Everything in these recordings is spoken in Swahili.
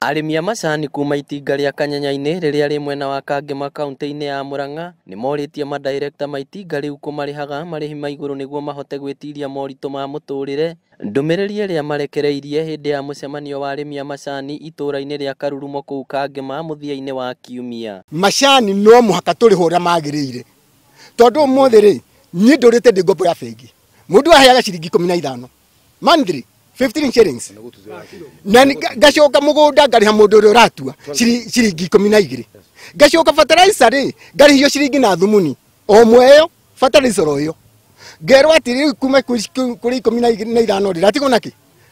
Arimi a macani kuuma itinga ria Kanyanayini riria ri mwena wa Kangema kaunti-ini ya Murang'a ni moritie madirector ma itinga riu kumarihaga marihi ma iguru niguo mahote gwitiria moritu ma muturire. Ndumiriri iria marekereirie hindi ya mucemanio wa arimi a macani itura-ini ria Karurumo kuu Kangema muthia-ini wa kiumia. Macani no muhaka turiho uria magiriire tondu umuthi ri ni ndurite ndi ngombo ya bengi mundu aheaga ciringi 15 monthly 15 shillings na gacoka mugunda ngariha mundu uria uratua ciringi 12 gacoka fertilizer ri ngarihio ciringi na thumuni o mweyo fertilizer oyo ngero atiri kuma kuri 15 ri ratigo naki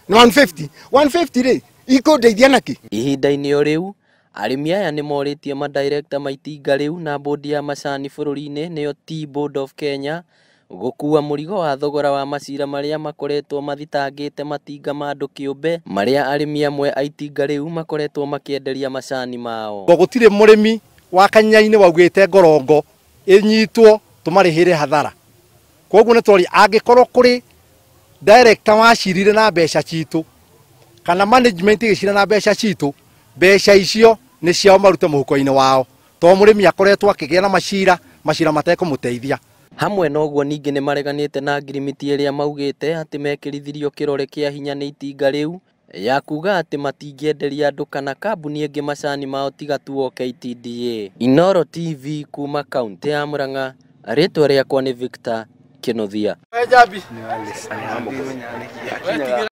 na 150 ri ikundeithia naki. Ihinda-ini o riu arimi aya ni moritie madirector ma itinga riu na bodi ya macani bururi-ini niyo Tea Board of Kenya gukua murigo wa thogora wa macira maria makoretwo mathitangite matinga ma andu kiumbe maria arimi amwe a itinga riu makoretwo makienderia macani mao. Gutire murimi wa Kanyanayini waugite ngorongo inyitwo tumarihire hathara koguo ni tori angikorwo kuri director wacirire na mbeca citu kana management igicira na mbeca citu mbeca icio ni ciao marute muhuko-ini wao to murimi akoretwo akigia na macira matekumuteithia. Hamwe na uguo ningi ni mareganite na ngirimiti iria maugite ati mekirithirio kirore kia hinya ni itinga riu ya kuga ati matingienderia andu kana kambuni ingi macani mao tiga tu o KTDA. Inooro TV kuuma kaunti ya Murang'a, ritwa riakwa ni Victor Kinuthia.